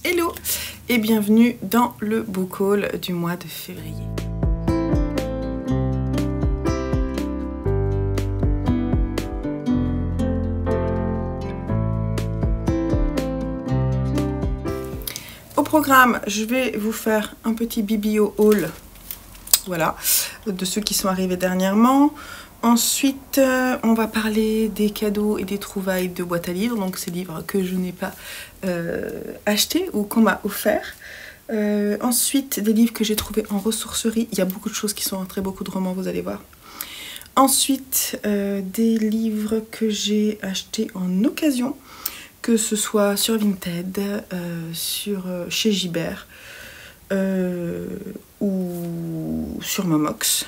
Hello et bienvenue dans le book haul du mois de février. Au programme, je vais vous faire un petit biblio haul, voilà, de ceux qui sont arrivés dernièrement. Ensuite, on va parler des cadeaux et des trouvailles de boîte à livres, donc ces livres que je n'ai pas achetés ou qu'on m'a offerts. Ensuite, des livres que j'ai trouvés en ressourcerie. Il y a beaucoup de choses qui sont rentrées, beaucoup de romans, vous allez voir. Ensuite, des livres que j'ai achetés en occasion, que ce soit sur Vinted, chez Gibert ou sur Momox.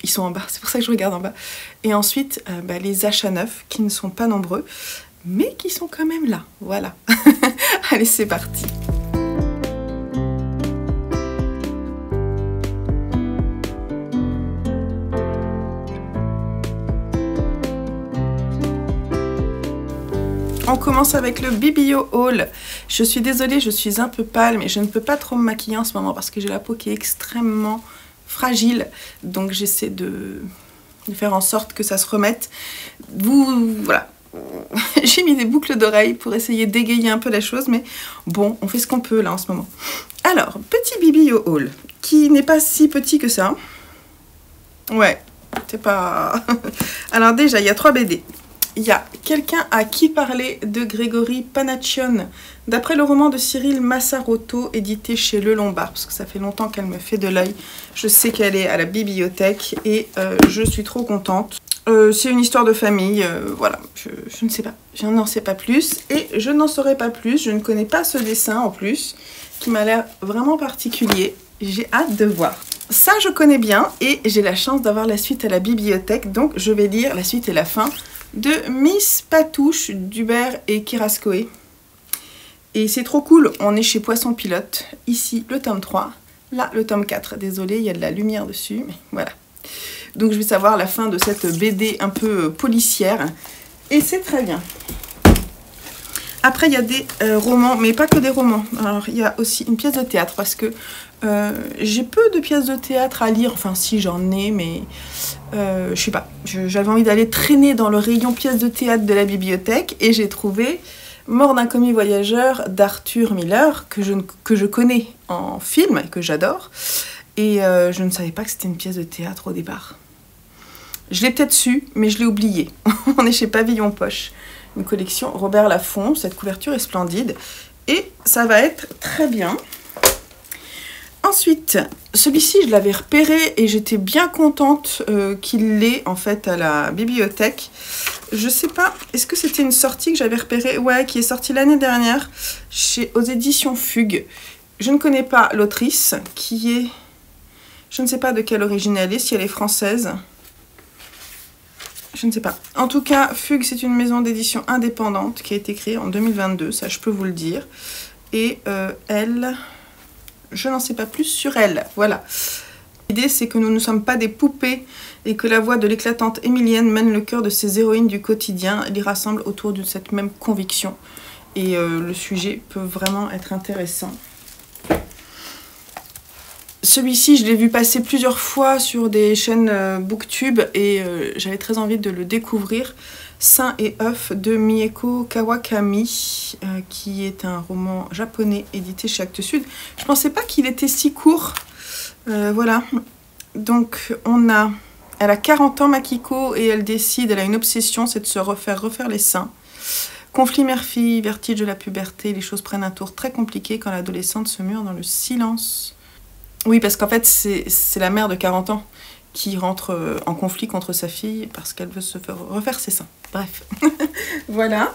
Ils sont en bas, c'est pour ça que je regarde en bas. Et ensuite, les achats neufs qui ne sont pas nombreux, mais qui sont quand même là. Voilà. Allez, c'est parti. On commence avec le biblio haul. Je suis désolée, je suis un peu pâle, mais je ne peux pas trop me maquiller en ce moment parce que j'ai la peau qui est extrêmement fragile, donc j'essaie de faire en sorte que ça se remette. Voilà, j'ai mis des boucles d'oreilles pour essayer d'égayer un peu la chose, mais bon, on fait ce qu'on peut là en ce moment. Alors, petit biblio haul, qui n'est pas si petit que ça. Ouais, c'est pas... Alors déjà, il y a 3 BD. Il y a Quelqu'un à qui parler de Grégory Panaccione, d'après le roman de Cyril Massarotto, édité chez Le Lombard, parce que ça fait longtemps qu'elle me fait de l'œil. Je sais qu'elle est à la bibliothèque et je suis trop contente. C'est une histoire de famille, voilà, je ne sais pas, je n'en sais pas plus et je n'en saurai pas plus. Je ne connais pas ce dessin en plus, qui m'a l'air vraiment particulier. J'ai hâte de voir. Ça, je connais bien et j'ai la chance d'avoir la suite à la bibliothèque, donc je vais lire la suite et la fin de Miss Patouche d'Hubert et Kirascoe. Et c'est trop cool, on est chez Poisson Pilote. Ici, le tome 3, là, le tome 4. Désolée, il y a de la lumière dessus, mais voilà. Donc je vais savoir la fin de cette BD un peu policière. Et c'est très bien. Après, il y a des romans, mais pas que des romans. Alors, il y a aussi une pièce de théâtre, parce que j'ai peu de pièces de théâtre à lire. Enfin, si, j'en ai, mais je sais pas. J'avais envie d'aller traîner dans le rayon pièces de théâtre de la bibliothèque, et j'ai trouvé Mort d'un commis voyageur d'Arthur Miller, que je connais en film, et que j'adore. Et je ne savais pas que c'était une pièce de théâtre au départ. Je l'ai peut-être su, mais je l'ai oublié. On est chez Pavillon Poche. Une collection Robert Laffont, cette couverture est splendide et ça va être très bien. Ensuite, celui-ci je l'avais repéré et j'étais bien contente qu'il l'ait en fait à la bibliothèque. Je sais pas, est-ce que c'était une sortie que j'avais repérée? Ouais, qui est sortie l'année dernière aux éditions Fugue. Je ne connais pas l'autrice qui est... Je ne sais pas de quelle origine elle est, si elle est française. Je ne sais pas. En tout cas, Fugue, c'est une maison d'édition indépendante qui a été créée en 2022, ça je peux vous le dire. Et elle, je n'en sais pas plus sur elle, voilà. L'idée, c'est que nous ne sommes pas des poupées et que la voix de l'éclatante Émilienne mène le cœur de ces héroïnes du quotidien et les rassemble autour de cette même conviction. Et le sujet peut vraiment être intéressant. Celui-ci, je l'ai vu passer plusieurs fois sur des chaînes Booktube et j'avais très envie de le découvrir. Saint et œuf de Mieko Kawakami, qui est un roman japonais édité chez Actes Sud. Je pensais pas qu'il était si court. Voilà. Donc, elle a 40 ans, Makiko, et elle a une obsession, c'est de se refaire les seins. Conflit mère-fille, vertige de la puberté, les choses prennent un tour très compliqué quand l'adolescente se mure dans le silence. Oui, parce qu'en fait, c'est la mère de 40 ans qui rentre en conflit contre sa fille parce qu'elle veut se refaire ses seins. Bref, voilà.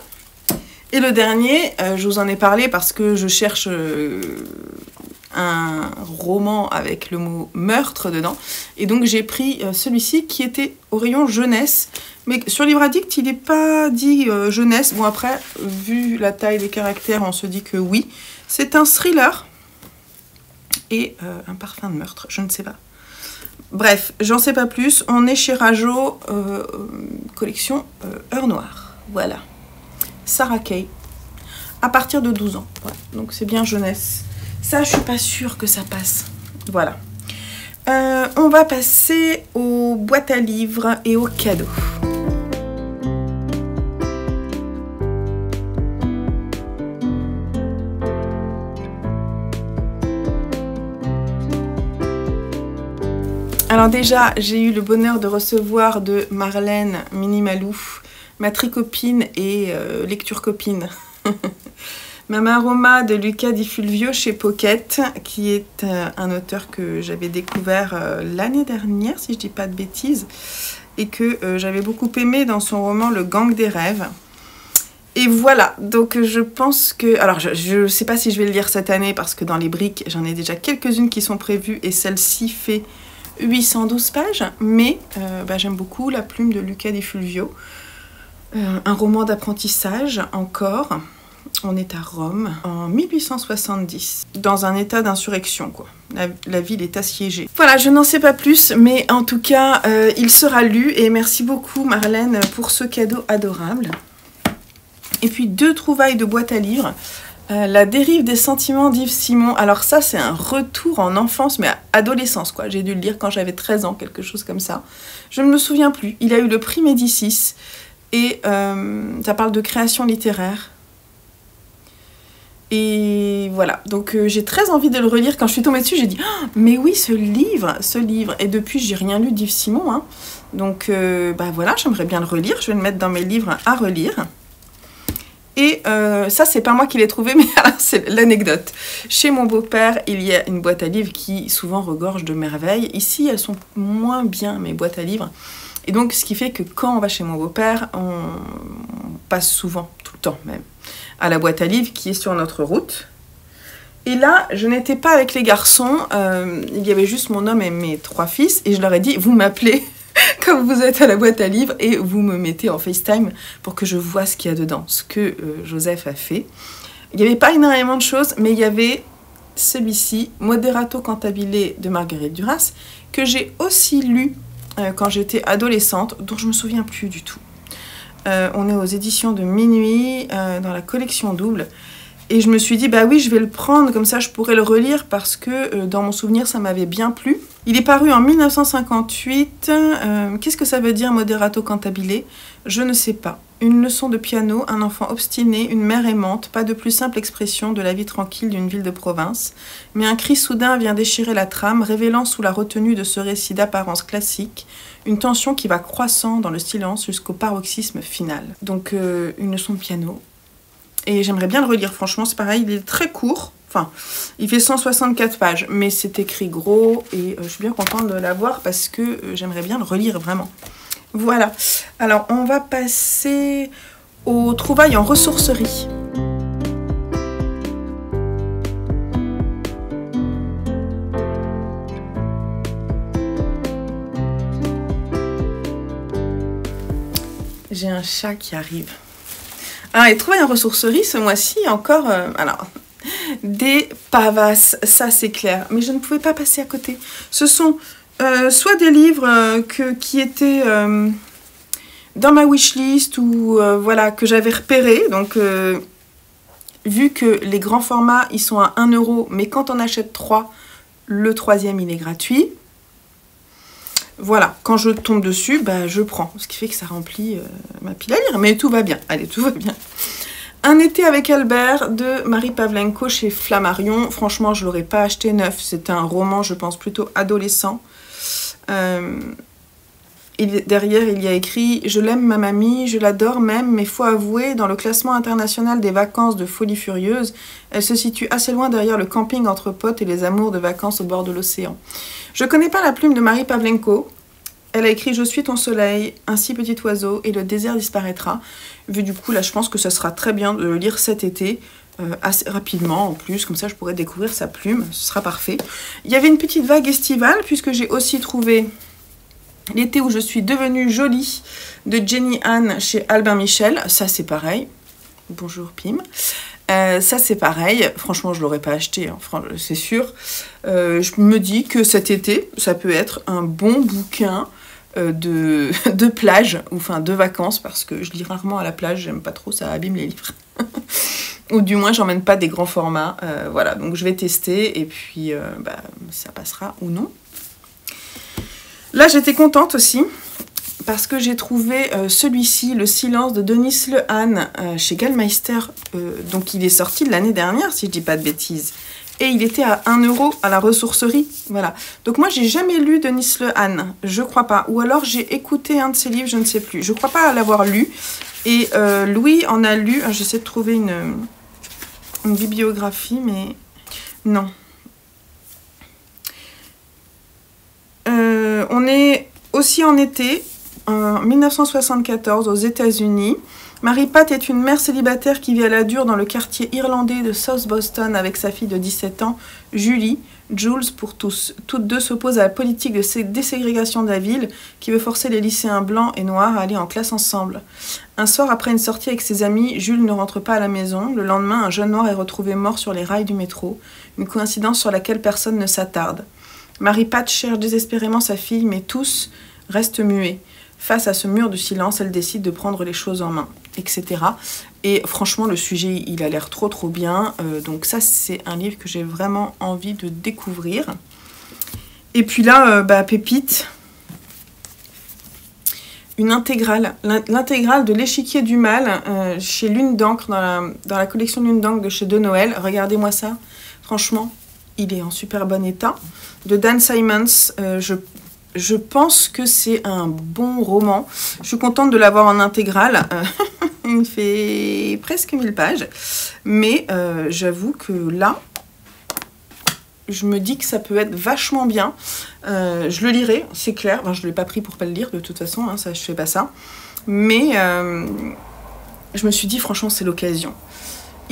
Et le dernier, je vous en ai parlé parce que je cherche un roman avec le mot meurtre dedans. Et donc, j'ai pris celui-ci qui était au rayon jeunesse. Mais sur Livre Addict, il n'est pas dit jeunesse. Bon, après, vu la taille des caractères, on se dit que oui. C'est un thriller. Et un parfum de meurtre, je ne sais pas. Bref, j'en sais pas plus. On est chez Rajo, collection Heure Noire. Voilà. Sarah Kay. à partir de 12 ans. Voilà. Donc c'est bien jeunesse. Ça, je suis pas sûre que ça passe. Voilà. On va passer aux boîtes à livres et aux cadeaux. Alors déjà, j'ai eu le bonheur de recevoir de Marlène Minimalou, ma tricopine et lecture copine. Mama Roma de Luca Di Fulvio chez Pocket, qui est un auteur que j'avais découvert l'année dernière, si je dis pas de bêtises, et que j'avais beaucoup aimé dans son roman Le Gang des rêves. Et voilà, donc je pense que... Alors, je sais pas si je vais le lire cette année, parce que dans les briques, j'en ai déjà quelques-unes qui sont prévues, et celle-ci fait 812 pages, mais j'aime beaucoup la plume de Luca Di Fulvio. Un roman d'apprentissage, encore. On est à Rome, en 1870, dans un état d'insurrection, quoi. La ville est assiégée. Voilà, je n'en sais pas plus, mais en tout cas, il sera lu, et merci beaucoup Marlène pour ce cadeau adorable. Et puis 2 trouvailles de boîte à livres. La dérive des sentiments d'Yves Simon. Alors ça, c'est un retour en enfance, mais à adolescence, quoi. J'ai dû le lire quand j'avais 13 ans, quelque chose comme ça. Je ne me souviens plus. Il a eu le prix Médicis, et ça parle de création littéraire. Et voilà, donc j'ai très envie de le relire. Quand je suis tombée dessus, j'ai dit oh, mais oui, ce livre. Et depuis, j'ai rien lu d'Yves Simon. Hein. Donc voilà, j'aimerais bien le relire. Je vais le mettre dans mes livres à relire. Et ça, c'est pas moi qui l'ai trouvé, mais c'est l'anecdote. Chez mon beau-père, il y a une boîte à livres qui souvent regorge de merveilles. Ici, elles sont moins bien, mes boîtes à livres. Et donc, ce qui fait que quand on va chez mon beau-père, on passe souvent, tout le temps même, à la boîte à livres qui est sur notre route. Et là, je n'étais pas avec les garçons, il y avait juste mon homme et mes 3 fils, et je leur ai dit, vous m'appelez quand vous êtes à la boîte à livres, et vous me mettez en FaceTime pour que je vois ce qu'il y a dedans, ce que Joseph a fait. Il n'y avait pas énormément de choses, mais il y avait celui-ci, Moderato Cantabile de Marguerite Duras, que j'ai aussi lu quand j'étais adolescente, dont je ne me souviens plus du tout. On est aux éditions de Minuit, dans la collection double. Et je me suis dit, bah oui, je vais le prendre, comme ça je pourrais le relire, parce que dans mon souvenir, ça m'avait bien plu. Il est paru en 1958. Qu'est-ce que ça veut dire, Moderato Cantabile? Je ne sais pas. Une leçon de piano, un enfant obstiné, une mère aimante, pas de plus simple expression de la vie tranquille d'une ville de province. Mais un cri soudain vient déchirer la trame, révélant sous la retenue de ce récit d'apparence classique, une tension qui va croissant dans le silence jusqu'au paroxysme final. Donc, une leçon de piano. Et j'aimerais bien le relire, franchement, c'est pareil, il est très court. Enfin, il fait 164 pages, mais c'est écrit gros, et je suis bien contente de l'avoir parce que j'aimerais bien le relire, vraiment. Voilà. Alors, on va passer aux trouvailles en ressourcerie. J'ai un chat qui arrive. Alors, les trouvailles en ressourcerie, ce mois-ci, encore... alors, des pavasses, ça c'est clair. Mais je ne pouvais pas passer à côté. Ce sont soit des livres qui étaient dans ma wishlist ou voilà, que j'avais repérés. Donc, vu que les grands formats, ils sont à 1 €, mais quand on achète 3, le 3e, il est gratuit. Voilà, quand je tombe dessus, bah, je prends. Ce qui fait que ça remplit ma pile à lire. Mais tout va bien. Allez, tout va bien. Un été avec Albert de Marie Pavlenko chez Flammarion. Franchement, je ne l'aurais pas acheté neuf. C'est un roman, je pense, plutôt adolescent. Et derrière, il y a écrit « Je l'aime, ma mamie, je l'adore même, mais faut avouer, dans le classement international des vacances de Folie Furieuse, elle se situe assez loin derrière le camping entre potes et les amours de vacances au bord de l'océan. » Je ne connais pas la plume de Marie Pavlenko. Elle a écrit « Je suis ton soleil, ainsi petit oiseau, et le désert disparaîtra ». Vu du coup, là, je pense que ça sera très bien de le lire cet été, assez rapidement en plus, comme ça je pourrais découvrir sa plume, ce sera parfait. Il y avait une petite vague estivale, puisque j'ai aussi trouvé L'été où je suis devenue jolie de Jenny Anne chez Albin Michel. Ça, c'est pareil. Bonjour, Pim. Ça, c'est pareil. Franchement, je ne l'aurais pas acheté, hein, c'est sûr. Je me dis que cet été, ça peut être un bon bouquin de plage, ou enfin de vacances, parce que je lis rarement à la plage, j'aime pas trop, ça abîme les livres. Ou du moins, j'emmène pas des grands formats. Voilà, donc je vais tester et puis ça passera ou non. Là, j'étais contente aussi parce que j'ai trouvé celui-ci, Le Silence de Denis Lehane, chez Gallmeister. Donc il est sorti de l'année dernière, si je dis pas de bêtises. Et il était à 1 € à la ressourcerie. Voilà. Donc moi, j'ai jamais lu Denis Lehane, je crois pas. Ou alors j'ai écouté un de ses livres, je ne sais plus. Je crois pas l'avoir lu. Et Louis en a lu. J'essaie de trouver une bibliographie, mais non. On est aussi en été, en 1974, aux États-Unis. Mary Pat est une mère célibataire qui vit à la dure dans le quartier irlandais de South Boston avec sa fille de 17 ans, Julie, Jules pour tous. Toutes deux s'opposent à la politique de déségrégation de la ville qui veut forcer les lycéens blancs et noirs à aller en classe ensemble. Un soir, après une sortie avec ses amis, Jules ne rentre pas à la maison. Le lendemain, un jeune noir est retrouvé mort sur les rails du métro, une coïncidence sur laquelle personne ne s'attarde. Mary Pat cherche désespérément sa fille, mais tous restent muets. Face à ce mur de silence, elle décide de prendre les choses en main, etc. Et franchement, le sujet, il a l'air trop bien. Donc ça, c'est un livre que j'ai vraiment envie de découvrir. Et puis là, pépite, une intégrale. L'intégrale de L'Échiquier du Mal, chez Lune d'encre, dans la collection Lune d'encre de chez De Noël. Regardez-moi ça. Franchement, il est en super bon état. De Dan Simmons, je pense que c'est un bon roman. Je suis contente de l'avoir en intégrale. Il fait presque 1000 pages. Mais j'avoue que là, je me dis que ça peut être vachement bien. Je le lirai, c'est clair. Enfin, je ne l'ai pas pris pour pas le lire, de toute façon. Hein, ça, je fais pas ça. Mais je me suis dit, franchement, c'est l'occasion.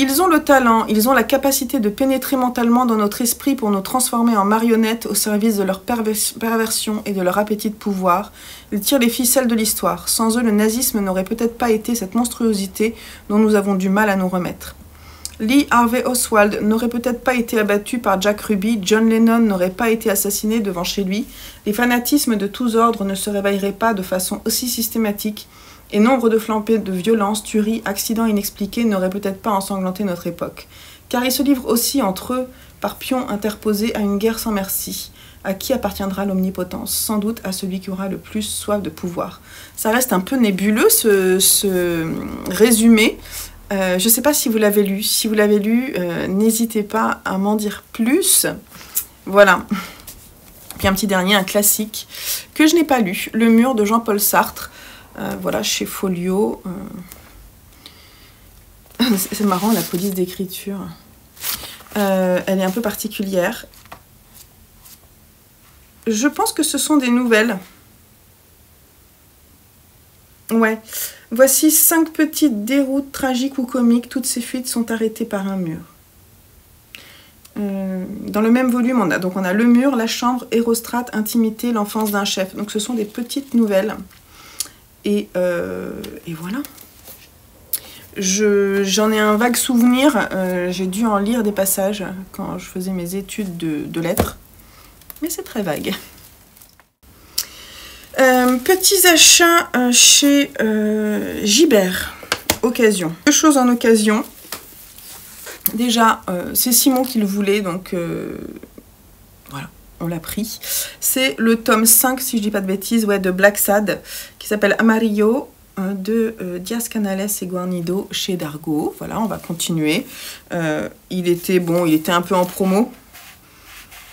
Ils ont le talent, ils ont la capacité de pénétrer mentalement dans notre esprit pour nous transformer en marionnettes au service de leur perversion et de leur appétit de pouvoir. Ils tirent les ficelles de l'histoire. Sans eux, le nazisme n'aurait peut-être pas été cette monstruosité dont nous avons du mal à nous remettre. Lee Harvey Oswald n'aurait peut-être pas été abattu par Jack Ruby, John Lennon n'aurait pas été assassiné devant chez lui, les fanatismes de tous ordres ne se réveilleraient pas de façon aussi systématique, et nombre de flambées de violence, tueries, accidents inexpliqués n'auraient peut-être pas ensanglanté notre époque. Car ils se livrent aussi entre eux, par pions interposés, à une guerre sans merci. À qui appartiendra l'omnipotence? Sans doute à celui qui aura le plus soif de pouvoir. Ça reste un peu nébuleux, ce résumé. Je ne sais pas si vous l'avez lu. Si vous l'avez lu, n'hésitez pas à m'en dire plus. Voilà. Puis un petit dernier, un classique, que je n'ai pas lu. Le mur de Jean-Paul Sartre. Voilà, chez Folio. C'est marrant, la police d'écriture. Elle est un peu particulière. Je pense que ce sont des nouvelles. Ouais. Voici 5 petites déroutes tragiques ou comiques. Toutes ces fuites sont arrêtées par un mur. Dans le même volume, on a le mur, la chambre, Hérostrate, intimité, l'enfance d'un chef. Donc ce sont des petites nouvelles. Et voilà. J'en ai un vague souvenir. J'ai dû en lire des passages quand je faisais mes études de lettres. Mais c'est très vague. Petits achats chez Gibert. Occasion. Deux choses en occasion. Déjà, c'est Simon qui le voulait, donc voilà. On l'a pris. C'est le tome 5, si je dis pas de bêtises, ouais, de Black Sad, qui s'appelle Amarillo, de Diaz Canales et Guarnido chez Dargaud. Voilà, on va continuer. Il était un peu en promo.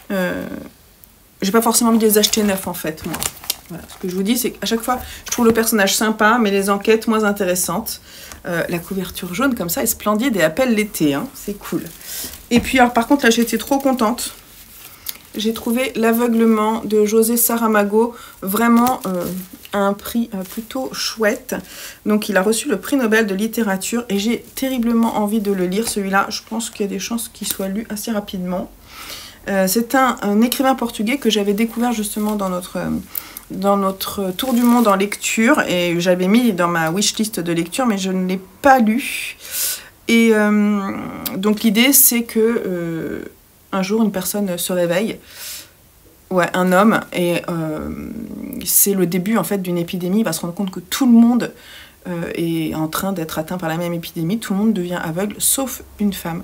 J'ai pas forcément envie de les acheter neufs, en fait, moi. Voilà, ce que je vous dis, c'est qu'à chaque fois, je trouve le personnage sympa, mais les enquêtes moins intéressantes. La couverture jaune, comme ça, est splendide et appelle l'été. Hein, c'est cool. Et puis, alors, par contre, là, j'étais trop contente. J'ai trouvé L'aveuglement de José Saramago vraiment à un prix plutôt chouette. Donc il a reçu le prix Nobel de littérature et j'ai terriblement envie de le lire celui-là. Je pense qu'il y a des chances qu'il soit lu assez rapidement. C'est un écrivain portugais que j'avais découvert justement dans notre tour du monde en lecture et j'avais mis dans ma wishlist de lecture mais je ne l'ai pas lu. Et donc l'idée c'est que un jour, une personne se réveille Ouais, un homme, et c'est le début en fait d'une épidémie. Il va se rendre compte que tout le monde est en train d'être atteint par la même épidémie, tout le monde devient aveugle, sauf une femme.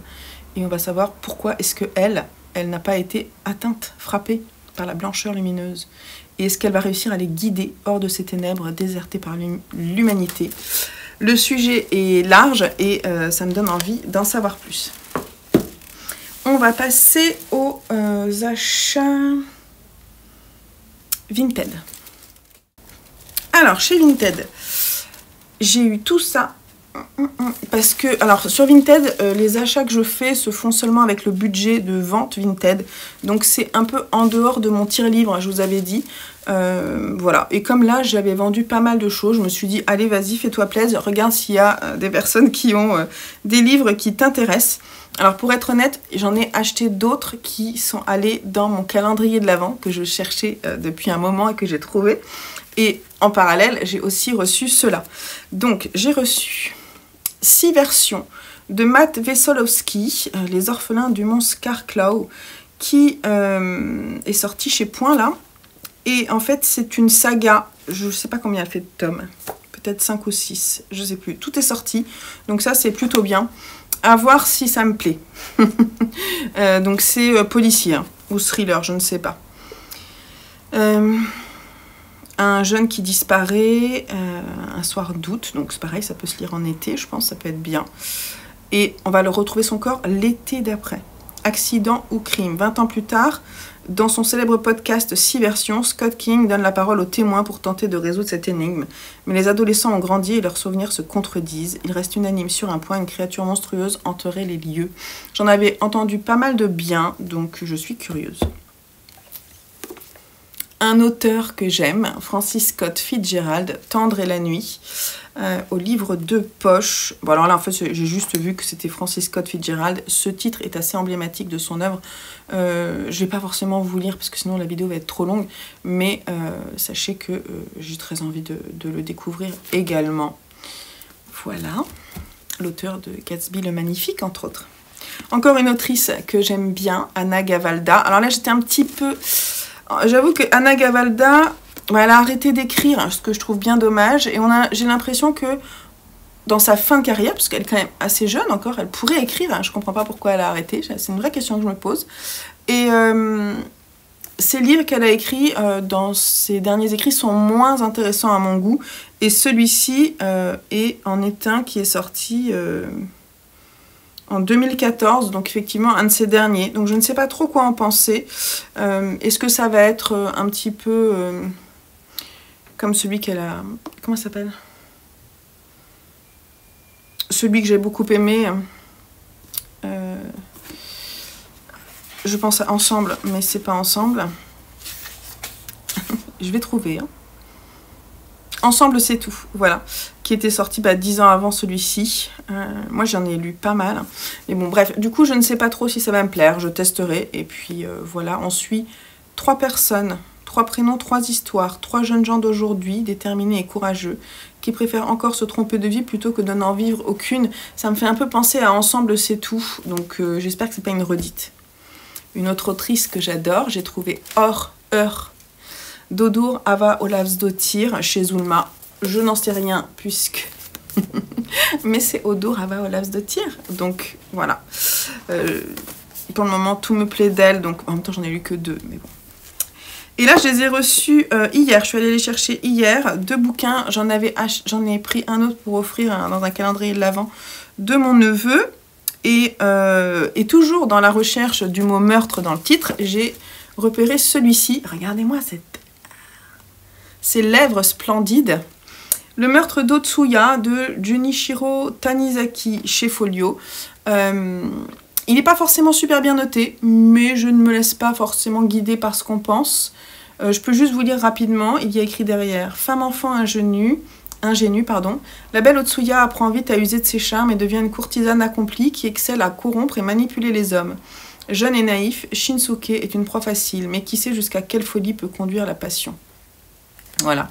Et on va savoir pourquoi est-ce que elle n'a pas été atteinte, frappée par la blancheur lumineuse. Et est-ce qu'elle va réussir à les guider hors de ces ténèbres désertées par l'humanité? Le sujet est large et ça me donne envie d'en savoir plus. On va passer aux achats Vinted. Alors, chez Vinted, j'ai eu tout ça parce que, alors sur Vinted, les achats que je fais se font seulement avec le budget de vente Vinted. Donc c'est un peu en dehors de mon tire-livre, je vous avais dit. Voilà. Et comme là, j'avais vendu pas mal de choses, je me suis dit, allez, vas-y, fais-toi plaisir, regarde s'il y a des personnes qui ont des livres qui t'intéressent. Alors pour être honnête, j'en ai acheté d'autres qui sont allés dans mon calendrier de l'Avent que je cherchais depuis un moment et que j'ai trouvé. Et en parallèle, j'ai aussi reçu cela. Donc j'ai reçu 6 versions de Matt Wesolowski, Les orphelins du mont Scarecrow, qui est sorti chez Point là. Et en fait, c'est une saga, je ne sais pas combien elle fait de tomes, peut-être 5 ou 6, je ne sais plus. Tout est sorti, donc ça c'est plutôt bien. À voir si ça me plaît. Donc c'est policier hein, ou thriller, je ne sais pas. Un jeune qui disparaît un soir d'août, donc c'est pareil, ça peut se lire en été, je pense, ça peut être bien. Et on va le retrouver son corps l'été d'après. Accident ou crime. 20 ans plus tard, dans son célèbre podcast 6 versions, Scott King donne la parole aux témoins pour tenter de résoudre cette énigme. Mais les adolescents ont grandi et leurs souvenirs se contredisent. Il reste unanime sur un point, une créature monstrueuse entourait les lieux. J'en avais entendu pas mal de bien, donc je suis curieuse. Un auteur que j'aime, Francis Scott Fitzgerald, Tendre et la nuit, au livre de poche. Bon alors là en fait j'ai juste vu que c'était Francis Scott Fitzgerald. Ce titre est assez emblématique de son œuvre. Je vais pas forcément vous lire parce que sinon la vidéo va être trop longue, mais sachez que j'ai très envie de le découvrir également. Voilà, l'auteur de Gatsby le Magnifique entre autres. Encore une autrice que j'aime bien, Anna Gavalda. Alors là j'étais un petit peu... J'avoue que Anna Gavalda, elle a arrêté d'écrire, ce que je trouve bien dommage. Et j'ai l'impression que dans sa fin de carrière, parce qu'elle est quand même assez jeune encore, elle pourrait écrire. Hein, je ne comprends pas pourquoi elle a arrêté. C'est une vraie question que je me pose. Et ces livres qu'elle a écrits dans ses derniers écrits sont moins intéressants à mon goût. Et celui-ci en est un qui est sorti... en 2014, donc effectivement un de ces derniers. Donc je ne sais pas trop quoi en penser. Est-ce que ça va être un petit peu comme celui qu'elle a... Comment ça s'appelle? Celui que j'ai beaucoup aimé. Je pense à Ensemble, mais c'est pas Ensemble. Je vais trouver. Hein. Ensemble, c'est tout, voilà, qui était sorti 10 ans avant celui-ci. Moi, j'en ai lu pas mal. Mais bon, bref, du coup, je ne sais pas trop si ça va me plaire. Je testerai. Et puis, voilà, on suit 3 personnes, 3 prénoms, 3 histoires, 3 jeunes gens d'aujourd'hui, déterminés et courageux, qui préfèrent encore se tromper de vie plutôt que de n'en vivre aucune. Ça me fait un peu penser à Ensemble, c'est tout. Donc, j'espère que c'est pas une redite. Une autre autrice que j'adore, j'ai trouvé Heure d'Audur Ava Olavsdottir chez Zulma. Je n'en sais rien puisque... Mais c'est Audur Ava Olavsdottir. Donc voilà. Pour le moment, tout me plaît d'elle. Donc en même temps, j'en ai lu que 2. Mais bon. Et là, je les ai reçus hier. Je suis allée les chercher hier. 2 bouquins. J'en ai pris un autre pour offrir dans un calendrier de l'Avent de mon neveu. Et toujours dans la recherche du mot meurtre dans le titre, j'ai repéré celui-ci. Regardez-moi ces lèvres splendides. Le meurtre d'Otsuya de Junichiro Tanizaki chez Folio. Il n'est pas forcément super bien noté, mais je ne me laisse pas forcément guider par ce qu'on pense. Je peux juste vous lire rapidement. Il y a écrit derrière « Femme-enfant ingénue, la belle Otsuya apprend vite à user de ses charmes et devient une courtisane accomplie qui excelle à corrompre et manipuler les hommes. Jeune et naïf, Shinsuke est une proie facile, mais qui sait jusqu'à quelle folie peut conduire la passion. » Voilà.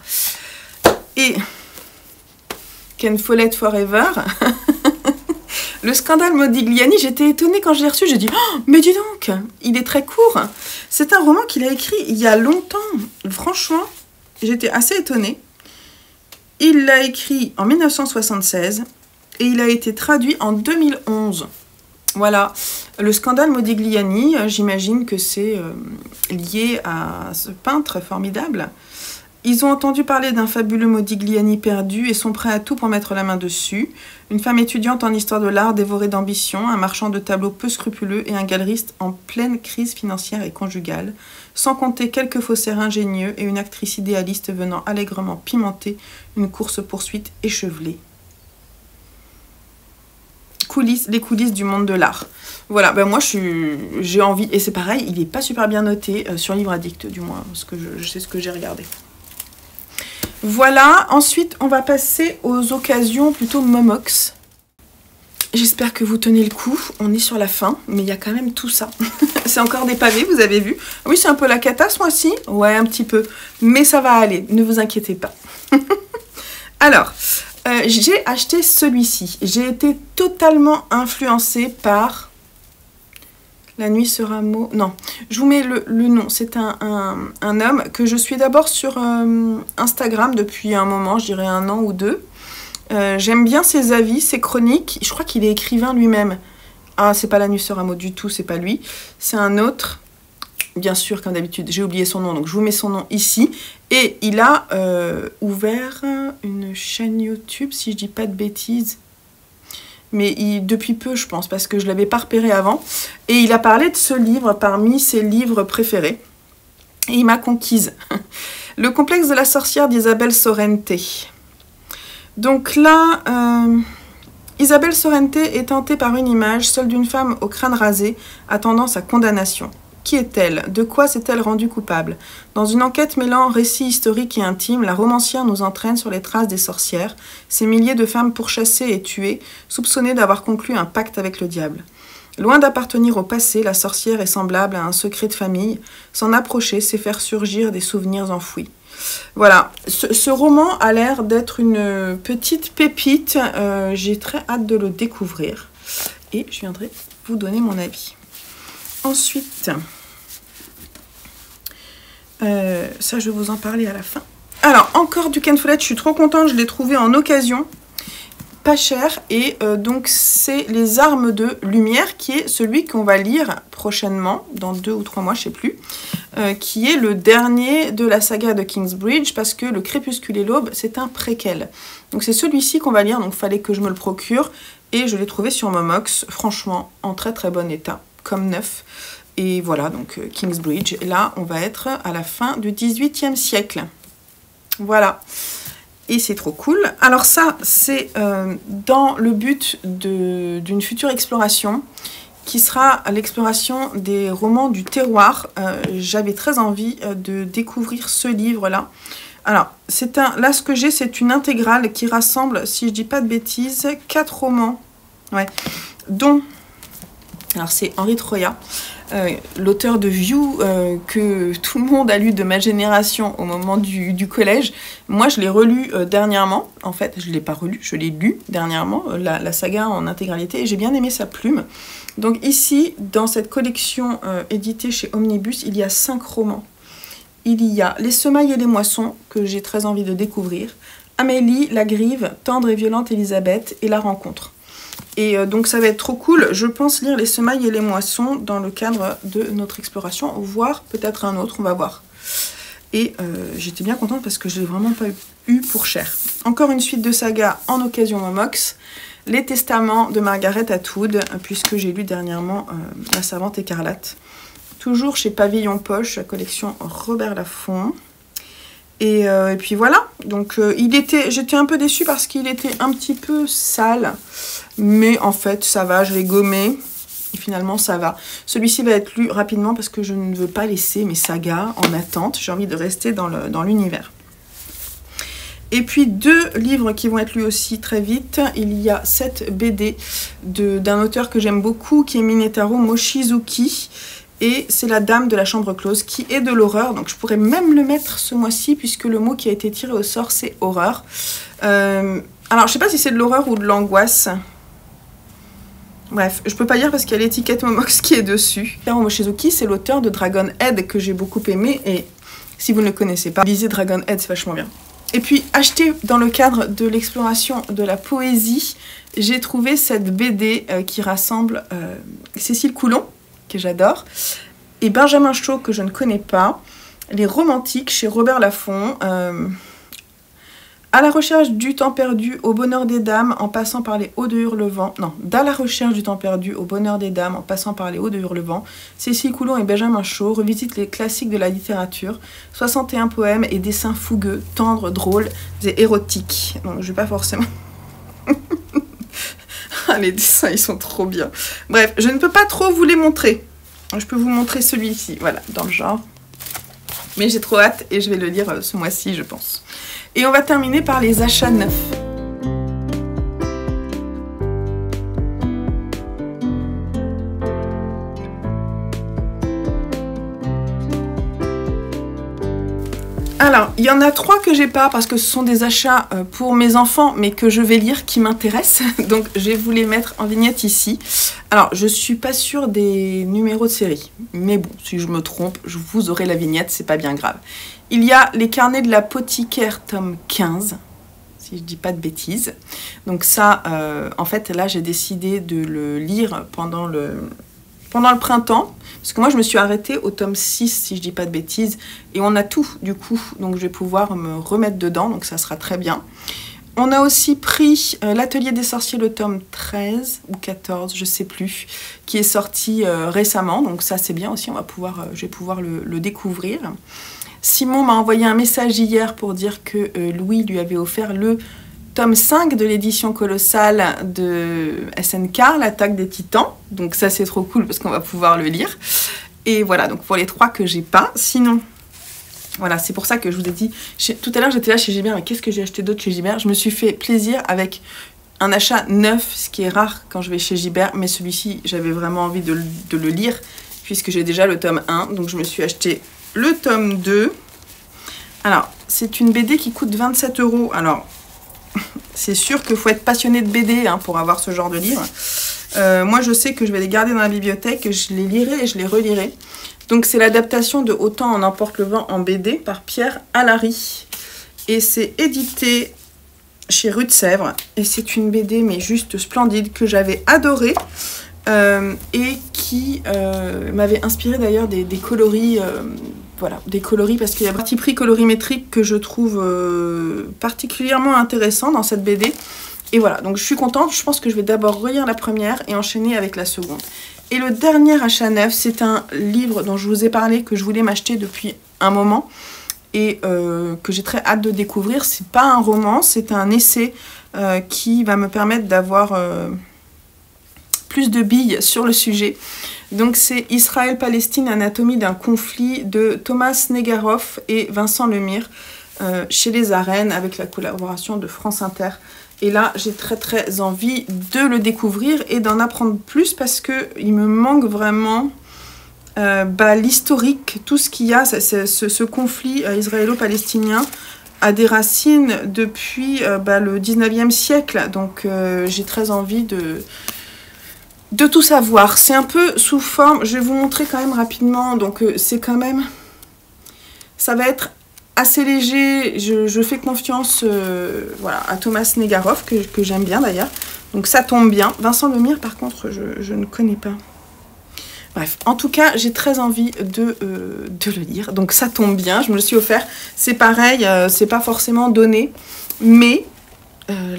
Et Ken Follett Forever. Le scandale Modigliani, j'étais étonnée quand je l'ai reçu. J'ai dit, oh, mais dis donc, il est très court. C'est un roman qu'il a écrit il y a longtemps. Franchement, j'étais assez étonnée. Il l'a écrit en 1976 et il a été traduit en 2011. Voilà, le scandale Modigliani, j'imagine que c'est lié à ce peintre formidable. Ils ont entendu parler d'un fabuleux Modigliani perdu et sont prêts à tout pour mettre la main dessus. Une femme étudiante en histoire de l'art dévorée d'ambition, un marchand de tableaux peu scrupuleux et un galeriste en pleine crise financière et conjugale, sans compter quelques faussaires ingénieux et une actrice idéaliste venant allègrement pimenter une course-poursuite échevelée. Les coulisses du monde de l'art. Voilà, ben moi j'ai envie, et c'est pareil, il n'est pas super bien noté sur Livre Addict, du moins, parce que je sais ce que j'ai regardé. Voilà, ensuite on va passer aux occasions plutôt Momox. J'espère que vous tenez le coup, on est sur la fin, mais il y a quand même tout ça. C'est encore des pavés, vous avez vu. Oui, c'est un peu la cata ce mois-ci, ouais, un petit peu, mais ça va aller, ne vous inquiétez pas. Alors, j'ai acheté celui-ci. J'ai été totalement influencée par La nuit sera mot. Non, je vous mets le nom. C'est un homme que je suis d'abord sur Instagram depuis un moment, je dirais 1 an ou 2. J'aime bien ses avis, ses chroniques. Je crois qu'il est écrivain lui-même. Ah, c'est pas La nuit sera mot du tout, c'est pas lui. C'est un autre. Bien sûr, comme d'habitude, j'ai oublié son nom, donc je vous mets son nom ici. Et il a ouvert une chaîne YouTube, si je dis pas de bêtises. Mais depuis peu, je pense, parce que je ne l'avais pas repéré avant. Et il a parlé de ce livre parmi ses livres préférés. Et il m'a conquise. Le complexe de la sorcière d'Isabelle Sorrente. Donc là, Isabelle Sorrente est tentée par une image, celle d'une femme au crâne rasé, attendant sa condamnation. Qui est-elle? De quoi s'est-elle rendue coupable? Dans une enquête mêlant récit historique et intime, la romancière nous entraîne sur les traces des sorcières, ces milliers de femmes pourchassées et tuées, soupçonnées d'avoir conclu un pacte avec le diable. Loin d'appartenir au passé, la sorcière est semblable à un secret de famille. S'en approcher, c'est faire surgir des souvenirs enfouis. Voilà, ce roman a l'air d'être une petite pépite. J'ai très hâte de le découvrir. Et je viendrai vous donner mon avis. Ensuite, ça je vais vous en parler à la fin. Alors, encore du Ken Follett, je suis trop contente, je l'ai trouvé en occasion, pas cher. Et donc c'est Les Armes de Lumière, qui est celui qu'on va lire prochainement, dans 2 ou 3 mois, je sais plus, qui est le dernier de la saga de Kingsbridge, parce que Le Crépuscule et l'Aube, c'est un préquel. Donc c'est celui-ci qu'on va lire, donc il fallait que je me le procure, et je l'ai trouvé sur Momox, franchement, en très très bon état. Comme neuf. Et voilà, donc Kingsbridge. Et là, on va être à la fin du XVIIIe siècle. Voilà. Et c'est trop cool. Alors ça, c'est dans le but d'une future exploration qui sera l'exploration des romans du terroir. J'avais très envie de découvrir ce livre-là. Alors, là, ce que j'ai, c'est une intégrale qui rassemble, si je dis pas de bêtises, 4 romans. Ouais. Dont... Alors c'est Henri Troya, l'auteur de View, que tout le monde a lu de ma génération au moment du collège. Moi je l'ai relu dernièrement, en fait je ne l'ai pas relu, je l'ai lu dernièrement, la saga en intégralité, et j'ai bien aimé sa plume. Donc ici, dans cette collection éditée chez Omnibus, il y a 5 romans. Il y a Les Semailles et les Moissons, que j'ai très envie de découvrir, Amélie, La Grive, Tendre et violente Elisabeth et La Rencontre. Et donc ça va être trop cool, je pense lire Les Semailles et les Moissons dans le cadre de notre exploration, voire peut-être un autre, on va voir. Et j'étais bien contente parce que je ne l'ai vraiment pas eu pour cher. Encore une suite de saga en occasion Momox, Les Testaments de Margaret Atwood, puisque j'ai lu dernièrement La Servante écarlate. Toujours chez Pavillon Poche, la collection Robert Laffont. Et puis voilà, donc j'étais un peu déçue parce qu'il était un petit peu sale, mais en fait ça va, je l'ai gommé, et finalement ça va. Celui-ci va être lu rapidement parce que je ne veux pas laisser mes sagas en attente, j'ai envie de rester dans l'univers. Et puis 2 livres qui vont être lus aussi très vite, il y a 7 BD d'un auteur que j'aime beaucoup, qui est Minetaro Mochizuki. Et c'est La Dame de la Chambre Close, qui est de l'horreur. Donc je pourrais même le mettre ce mois-ci, puisque le mot qui a été tiré au sort, c'est horreur. Alors je sais pas si c'est de l'horreur ou de l'angoisse. Bref, je peux pas lire parce qu'il y a l'étiquette Momox qui est dessus. Taro Mochizuki, c'est l'auteur de Dragon Head que j'ai beaucoup aimé et si vous ne le connaissez pas, lisez Dragon Head, c'est vachement bien. Et puis, acheté dans le cadre de l'exploration de la poésie, j'ai trouvé cette BD qui rassemble Cécile Coulon, que j'adore, et Benjamin Chaud, que je ne connais pas, Les Romantiques chez Robert Laffont, À la recherche du temps perdu au bonheur des dames en passant par les hauts de Hurlevent. Non, d'À la recherche du temps perdu au bonheur des dames en passant par les hauts de Hurlevent. Cécile Coulon et Benjamin Chaud revisitent les classiques de la littérature. 61 poèmes et dessins fougueux, tendres, drôles et érotiques. Donc je vais pas forcément... Ah, les dessins, ils sont trop bien. Bref, je ne peux pas trop vous les montrer. Je peux vous montrer celui-ci, voilà, dans le genre. Mais j'ai trop hâte et je vais le lire ce mois-ci, je pense. Et on va terminer par les achats neufs. Alors, il y en a 3 que j'ai pas parce que ce sont des achats pour mes enfants, mais que je vais lire qui m'intéressent. Donc, je vais vous les mettre en vignette ici. Alors, je suis pas sûre des numéros de série, mais bon, si je me trompe, je vous aurai la vignette, c'est pas bien grave. Il y a les carnets de l'apothicaire, tome 15, si je dis pas de bêtises. Donc ça, en fait, là, j'ai décidé de le lire pendant le printemps, parce que moi, je me suis arrêtée au tome 6, si je dis pas de bêtises, et on a tout, du coup, donc je vais pouvoir me remettre dedans, donc ça sera très bien. On a aussi pris l'Atelier des sorciers, le tome 13 ou 14, je sais plus, qui est sorti récemment, donc ça, c'est bien aussi, je vais pouvoir le découvrir. Simon m'a envoyé un message hier pour dire que Louis lui avait offert le tome 5 de l'édition colossale de SNK, l'attaque des titans. Donc ça c'est trop cool parce qu'on va pouvoir le lire. Et voilà, donc pour les 3 que j'ai pas. Sinon, voilà, c'est pour ça que je vous ai dit, tout à l'heure j'étais là chez Gibert, mais qu'est-ce que j'ai acheté d'autre chez Gibert? Je me suis fait plaisir avec un achat neuf, ce qui est rare quand je vais chez Gibert, mais celui-ci j'avais vraiment envie de le lire puisque j'ai déjà le tome 1, donc je me suis acheté le tome 2. Alors, c'est une BD qui coûte 27 €. Alors, c'est sûr qu'il faut être passionné de BD hein, pour avoir ce genre de livre. Moi, je sais que je vais les garder dans la bibliothèque, je les lirai et je les relirai. Donc, c'est l'adaptation de Autant en emporte le vent en BD par Pierre Allary. Et c'est édité chez Rue de Sèvres. Et c'est une BD, mais juste splendide, que j'avais adorée. Et qui m'avait inspiré d'ailleurs des coloris, voilà, des coloris parce qu'il y a un parti pris colorimétrique que je trouve particulièrement intéressant dans cette BD. Et voilà, donc je suis contente, je pense que je vais d'abord relire la première et enchaîner avec la seconde. Et le dernier achat neuf, c'est un livre dont je vous ai parlé, que je voulais m'acheter depuis un moment et que j'ai très hâte de découvrir. C'est pas un roman, c'est un essai qui va me permettre d'avoir... plus de billes sur le sujet. Donc c'est Israël-Palestine, anatomie d'un conflit de Thomas Negaroff et Vincent Lemire chez Les Arènes avec la collaboration de France Inter. Et là j'ai très envie de le découvrir et d'en apprendre plus parce que il me manque vraiment l'historique, tout ce qu'il y a, ce conflit israélo-palestinien a des racines depuis le 19e siècle. Donc j'ai très envie de tout savoir. C'est un peu sous forme, je vais vous montrer quand même rapidement, donc c'est quand même, ça va être assez léger, je fais confiance voilà, à Thomas Negaroff, que j'aime bien d'ailleurs, donc ça tombe bien. Vincent Lemire par contre, je ne connais pas. Bref, en tout cas, j'ai très envie de le lire, donc ça tombe bien, je me le suis offert, c'est pareil, c'est pas forcément donné, mais...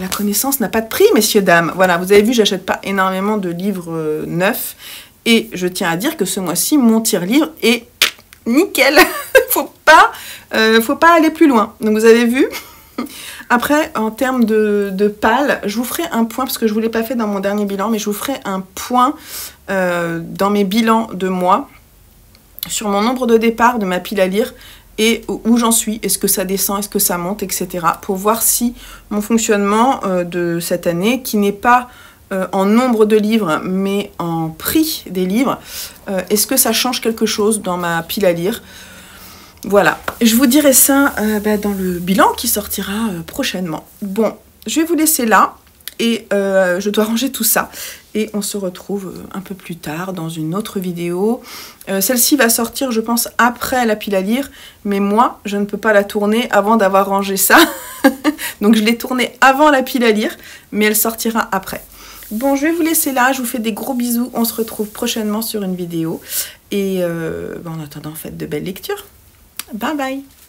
la connaissance n'a pas de prix, messieurs, dames. Voilà, vous avez vu, j'achète pas énormément de livres neufs. Et je tiens à dire que ce mois-ci, mon tire-livre est nickel. Faut pas aller plus loin. Donc vous avez vu. Après, en termes de pales, je vous ferai un point, parce que je ne vous l'ai pas fait dans mon dernier bilan, mais je vous ferai un point dans mes bilans de mois sur mon nombre de départ de ma pile à lire. Et où j'en suis, est-ce que ça descend, est-ce que ça monte, etc. Pour voir si mon fonctionnement de cette année, qui n'est pas en nombre de livres, mais en prix des livres, est-ce que ça change quelque chose dans ma pile à lire? Voilà, je vous dirai ça dans le bilan qui sortira prochainement. Bon, je vais vous laisser là. et je dois ranger tout ça. Et on se retrouve un peu plus tard dans une autre vidéo. Celle-ci va sortir, je pense, après la pile à lire. Mais moi, je ne peux pas la tourner avant d'avoir rangé ça. Donc je l'ai tournée avant la pile à lire, mais elle sortira après. Bon, je vais vous laisser là. Je vous fais des gros bisous. On se retrouve prochainement sur une vidéo. Et en attendant, faites de belles lectures. Bye bye.